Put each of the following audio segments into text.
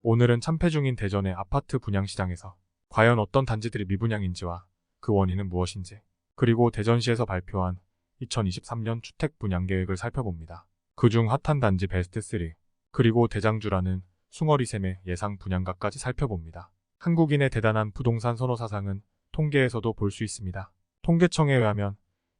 오늘은 참패 중인 대전의 아파트 분양시장에서 과연 어떤 단지들이 미분양인지와 그 원인은 무엇인지, 그리고 대전시에서 발표한 2023년 주택 분양 계획을 살펴봅니다. 그중 핫한 단지 베스트 3, 그리고 대장주라는 숭어리샘의 예상 분양가까지 살펴봅니다. 한국인의 대단한 부동산 선호 사상은 통계에서도 볼 수 있습니다. 통계청에 의하면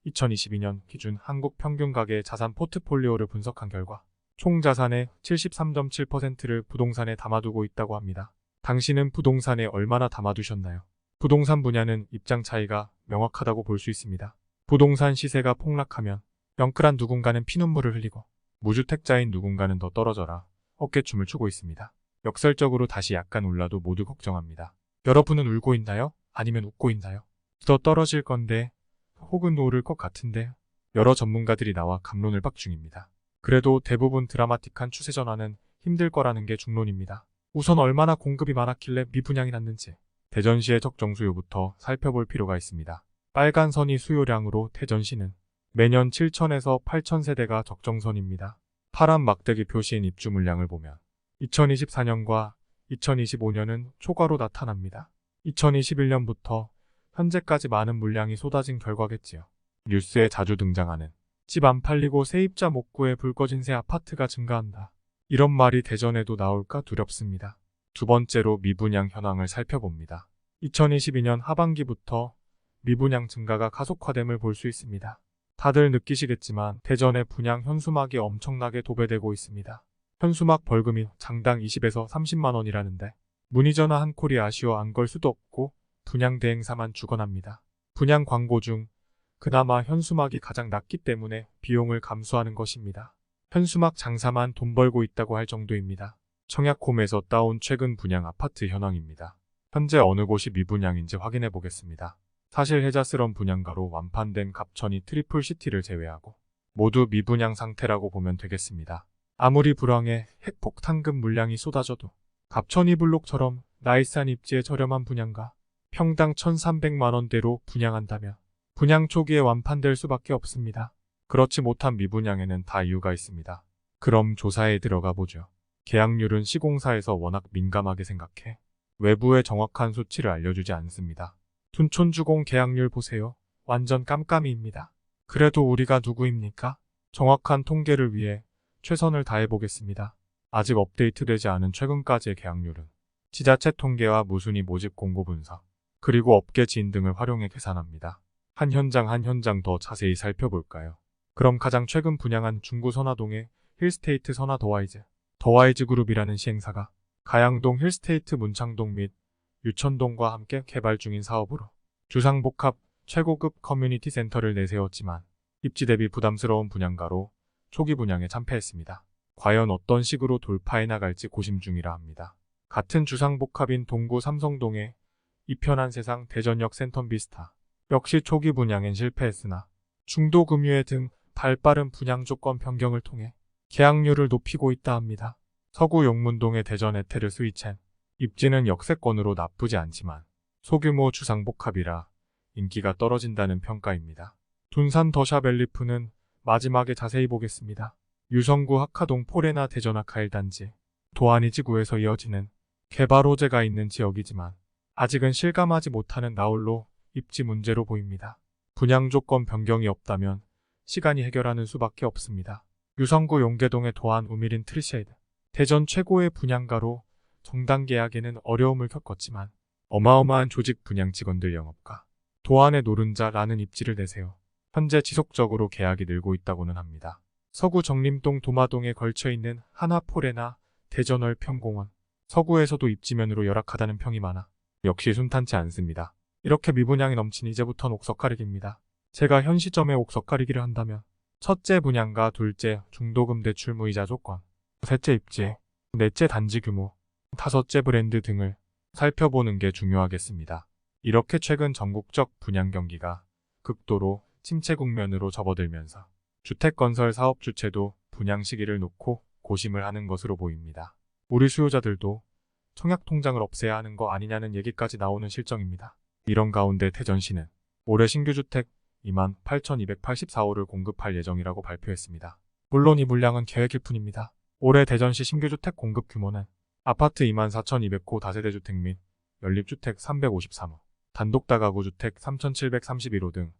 2022년 기준 한국 평균 가계 자산 포트폴리오를 분석한 결과 총 자산의 73.7%를 부동산에 담아두고 있다고 합니다. 당신은 부동산에 얼마나 담아두셨나요? 부동산 분야는 입장 차이가 명확하다고 볼 수 있습니다. 부동산 시세가 폭락하면 영끌한 누군가는 피눈물을 흘리고 무주택자인 누군가는 더 떨어져라 어깨춤을 추고 있습니다. 역설적으로 다시 약간 올라도 모두 걱정합니다. 여러분은 울고 있나요? 아니면 웃고 있나요? 더 떨어질 건데 혹은 오를 것 같은데 여러 전문가들이 나와 갑론을 박 중입니다. 그래도 대부분 드라마틱한 추세 전환은 힘들 거라는 게 중론입니다. 우선 얼마나 공급이 많았길래 미분양이 났는지 대전시의 적정 수요부터 살펴볼 필요가 있습니다. 빨간 선이 수요량으로 대전시는 매년 7,000에서 8,000세대가 적정선입니다. 파란 막대기 표시인 입주 물량을 보면 2024년과 2025년은 초과로 나타납니다. 2021년부터 현재까지 많은 물량이 쏟아진 결과겠지요. 뉴스에 자주 등장하는 집 안 팔리고 세입자 못 구해 불 꺼진 새 아파트가 증가한다. 이런 말이 대전에도 나올까 두렵습니다. 두 번째로 미분양 현황을 살펴봅니다. 2022년 하반기부터 미분양 증가가 가속화됨을 볼 수 있습니다. 다들 느끼시겠지만 대전의 분양 현수막이 엄청나게 도배되고 있습니다. 현수막 벌금이 장당 20에서 30만 원이라는데 문의 전화 한 콜이 아쉬워 안 걸 수도 없고 분양 대행사만 죽어납니다. 분양 광고 중 그나마 현수막이 가장 낮기 때문에 비용을 감수하는 것입니다. 현수막 장사만 돈 벌고 있다고 할 정도입니다. 청약홈에서 따온 최근 분양 아파트 현황입니다. 현재 어느 곳이 미분양인지 확인해 보겠습니다. 사실 혜자스런 분양가로 완판된 갑천이 트리플시티를 제외하고 모두 미분양 상태라고 보면 되겠습니다. 아무리 불황에 핵폭탄급 물량이 쏟아져도 갑천이 블록처럼 나이스한 입지의 저렴한 분양가 평당 1,300만원대로 분양한다면 분양 초기에 완판될 수밖에 없습니다. 그렇지 못한 미분양에는 다 이유가 있습니다. 그럼 조사에 들어가 보죠. 계약률은 시공사에서 워낙 민감하게 생각해 외부의 정확한 수치를 알려주지 않습니다. 둔촌주공 계약률 보세요. 완전 깜깜이입니다. 그래도 우리가 누구입니까? 정확한 통계를 위해 최선을 다해보겠습니다. 아직 업데이트되지 않은 최근까지의 계약률은 지자체 통계와 무순위 모집 공고 분석, 그리고 업계 지인 등을 활용해 계산합니다. 한 현장 더 자세히 살펴볼까요? 그럼 가장 최근 분양한 중구 선화동의 힐스테이트 선화 더와이즈 그룹이라는 시행사가 가양동 힐스테이트 문창동 및 유천동과 함께 개발 중인 사업으로 주상복합 최고급 커뮤니티 센터를 내세웠지만 입지 대비 부담스러운 분양가로 초기 분양에 참패했습니다. 과연 어떤 식으로 돌파해 나갈지 고심 중이라 합니다. 같은 주상복합인 동구 삼성동의 이편한 세상 대전역 센텀비스타 역시 초기 분양엔 실패했으나 중도금융회 등 발빠른 분양 조건 변경을 통해 계약률을 높이고 있다 합니다. 서구 용문동의 대전 에테르 스위첸 입지는 역세권으로 나쁘지 않지만 소규모 주상복합이라 인기가 떨어진다는 평가입니다. 둔산 더샵 엘리프는 마지막에 자세히 보겠습니다. 유성구 하카동 포레나 대전 아카일 단지 도안이지구에서 이어지는 개발 호재가 있는 지역이지만 아직은 실감하지 못하는 나홀로 입지 문제로 보입니다. 분양 조건 변경이 없다면 시간이 해결하는 수밖에 없습니다. 유성구 용계동의 도안 우미린 트리쉐이드 대전 최고의 분양가로 정당 계약에는 어려움을 겪었지만 어마어마한 조직 분양 직원들 영업가 도안의 노른자라는 입지를 내세워 현재 지속적으로 계약이 늘고 있다고는 합니다. 서구 정림동 도마동에 걸쳐있는 하나포레나 대전월 평공원 서구에서도 입지면으로 열악하다는 평이 많아 역시 순탄치 않습니다. 이렇게 미분양이 넘친 이제부터는 옥석 가리기입니다. 제가 현 시점에 옥석 가리기를 한다면 첫째 분양가, 둘째 중도금 대출 무이자 조건, 셋째 입지, 넷째 단지 규모, 다섯째 브랜드 등을 살펴보는 게 중요하겠습니다. 이렇게 최근 전국적 분양 경기가 극도로 침체 국면으로 접어들면서 주택건설 사업 주체도 분양 시기를 놓고 고심을 하는 것으로 보입니다. 우리 수요자들도 청약통장을 없애야 하는 거 아니냐는 얘기까지 나오는 실정입니다. 이런 가운데 대전시는 올해 신규주택 28,284호를 공급할 예정이라고 발표했습니다. 물론 이 물량은 계획일 뿐입니다. 올해 대전시 신규주택 공급 규모는 아파트 24,200호 다세대주택 및 연립주택 353호, 단독다가구 주택 3,731호 등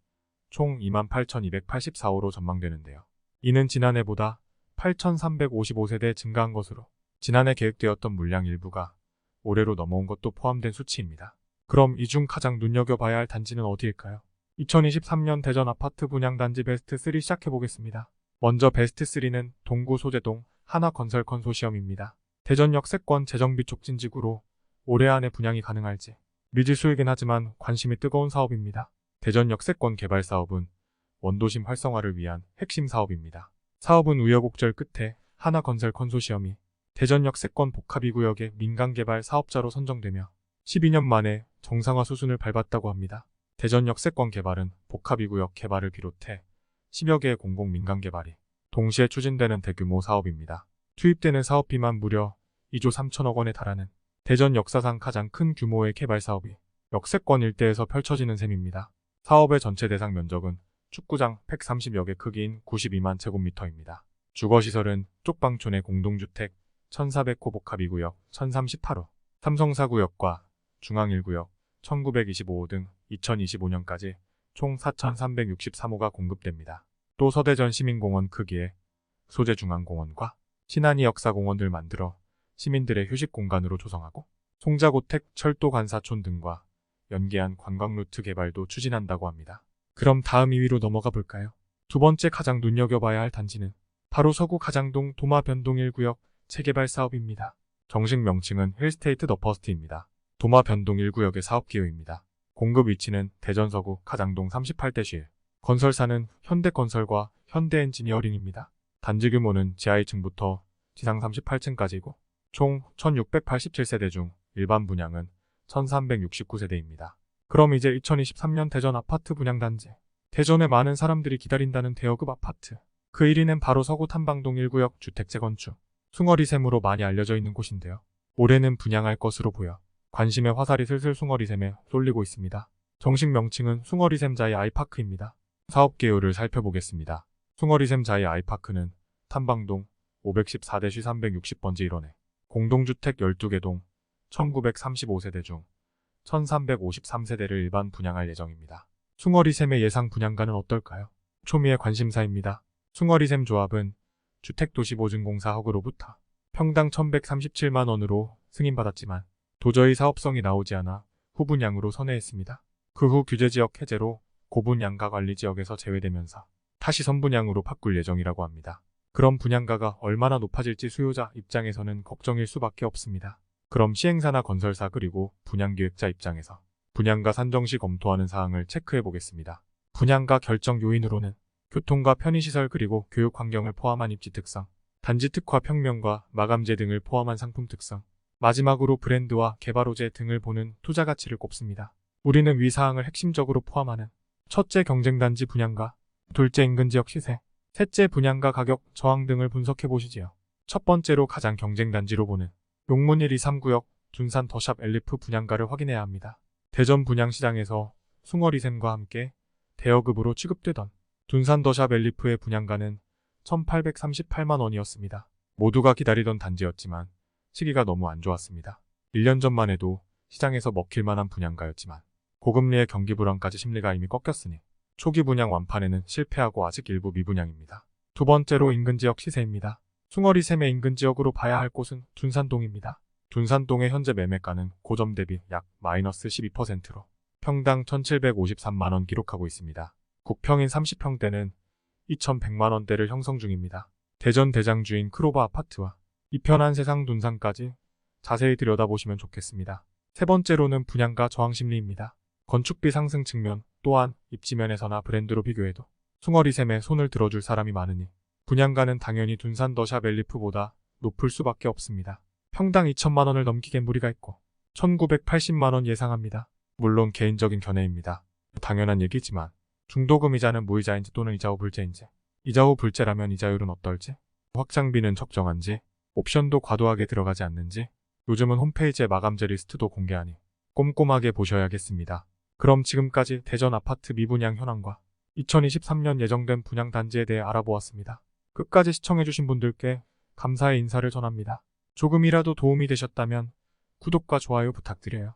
총 28,284호로 전망되는데요. 이는 지난해보다 8,355세대 증가한 것으로 지난해 계획되었던 물량 일부가 올해로 넘어온 것도 포함된 수치입니다. 그럼 이 중 가장 눈여겨봐야 할 단지는 어디일까요? 2023년 대전 아파트 분양단지 베스트 3 시작해보겠습니다. 먼저 베스트 3는 동구 소재동 하나건설 컨소시엄입니다. 대전 역세권 재정비 촉진지구로 올해 안에 분양이 가능할지 미지수이긴 하지만 관심이 뜨거운 사업입니다. 대전 역세권 개발 사업은 원도심 활성화를 위한 핵심 사업입니다. 사업은 우여곡절 끝에 하나건설 컨소시엄이 대전 역세권 복합2구역의 민간개발 사업자로 선정되며 12년 만에 정상화 수순을 밟았다고 합니다. 대전 역세권 개발은 복합2구역 개발을 비롯해 10여 개의 공공 민간 개발이 동시에 추진되는 대규모 사업입니다. 투입되는 사업비만 무려 2조 3천억 원에 달하는 대전 역사상 가장 큰 규모의 개발 사업이 역세권 일대에서 펼쳐지는 셈입니다. 사업의 전체 대상 면적은 축구장 130여 개 크기인 92만 제곱미터입니다. 주거시설은 쪽방촌의 공동주택 1400호 복합2구역 1038호, 삼성사구역과 중앙1구역 1925호 등 2025년까지 총 4,363호가 공급됩니다. 또 서대전 시민공원 크기의 소재중앙공원과 신안이 역사공원을 만들어 시민들의 휴식 공간으로 조성하고 송자고택 철도관사촌 등과 연계한 관광루트 개발도 추진한다고 합니다. 그럼 다음 2위로 넘어가 볼까요? 두 번째 가장 눈여겨봐야 할 단지는 바로 서구 가장동 도마변동 1구역 재개발 사업입니다. 정식 명칭은 힐스테이트 더 퍼스트입니다. 도마변동 1구역의 사업기호입니다. 공급 위치는 대전 서구 가장동 38-1. 건설사는 현대건설과 현대엔지니어링입니다. 단지 규모는 지하 2층부터 지상 38층까지고 총 1687세대 중 일반 분양은 1369세대입니다. 그럼 이제 2023년 대전 아파트 분양단지. 대전에 많은 사람들이 기다린다는 대여급 아파트. 그 1위는 바로 서구 탐방동 1구역 주택 재건축. 숭어리샘으로 많이 알려져 있는 곳인데요. 올해는 분양할 것으로 보여 관심의 화살이 슬슬 숭어리샘에 쏠리고 있습니다. 정식 명칭은 숭어리샘자이 아이파크입니다. 사업 개요를 살펴보겠습니다. 숭어리샘자이 아이파크는 탐방동 514-360번지 1원에 공동주택 12개 동 1935세대 중 1353세대를 일반 분양할 예정입니다. 숭어리샘의 예상 분양가는 어떨까요? 초미의 관심사입니다. 숭어리샘 조합은 주택도시보증공사 허그로부터 평당 1137만원으로 승인받았지만 도저히 사업성이 나오지 않아 후분양으로 선회했습니다. 그 후 규제지역 해제로 고분양가 관리지역에서 제외되면서 다시 선분양으로 바꿀 예정이라고 합니다. 그럼 분양가가 얼마나 높아질지 수요자 입장에서는 걱정일 수밖에 없습니다. 그럼 시행사나 건설사 그리고 분양기획자 입장에서 분양가 산정 시 검토하는 사항을 체크해 보겠습니다. 분양가 결정 요인으로는 교통과 편의시설 그리고 교육 환경을 포함한 입지 특성, 단지 특화 평면과 마감재 등을 포함한 상품 특성, 마지막으로 브랜드와 개발 호재 등을 보는 투자 가치를 꼽습니다. 우리는 위 사항을 핵심적으로 포함하는 첫째 경쟁단지 분양가, 둘째 인근지역 시세, 셋째 분양가 가격 저항 등을 분석해 보시지요. 첫 번째로 가장 경쟁단지로 보는 용문 1, 2, 3구역 둔산 더샵 엘리프 분양가를 확인해야 합니다. 대전 분양시장에서 숭어리샘과 함께 대여급으로 취급되던 둔산 더샵 엘리프의 분양가는 1,838만원이었습니다. 모두가 기다리던 단지였지만 시기가 너무 안 좋았습니다. 1년 전만 해도 시장에서 먹힐만한 분양가였지만 고금리의 경기 불안까지 심리가 이미 꺾였으니 초기 분양 완판에는 실패하고 아직 일부 미분양입니다. 두 번째로 인근지역 시세입니다. 숭어리샘의 인근지역으로 봐야 할 곳은 둔산동입니다. 둔산동의 현재 매매가는 고점 대비 약 마이너스 12%로 평당 1,753만원 기록하고 있습니다. 국평인 30평대는 2,100만원대를 형성 중입니다. 대전 대장주인 크로바 아파트와 이편한 세상 둔산까지 자세히 들여다보시면 좋겠습니다. 세 번째로는 분양가 저항 심리입니다. 건축비 상승 측면 또한 입지면에서나 브랜드로 비교해도 숭어리샘에 손을 들어줄 사람이 많으니 분양가는 당연히 둔산 더샵 엘리프보다 높을 수밖에 없습니다. 평당 2천만원을 넘기게 무리가 있고 1,980만원 예상합니다. 물론 개인적인 견해입니다. 당연한 얘기지만 중도금 이자는 무이자인지 또는 이자 후 불제인지, 이자 후 불제라면 이자율은 어떨지, 확장비는 적정한지, 옵션도 과도하게 들어가지 않는지, 요즘은 홈페이지에 마감재 리스트도 공개하니 꼼꼼하게 보셔야겠습니다. 그럼 지금까지 대전 아파트 미분양 현황과 2023년 예정된 분양 단지에 대해 알아보았습니다. 끝까지 시청해주신 분들께 감사의 인사를 전합니다. 조금이라도 도움이 되셨다면 구독과 좋아요 부탁드려요.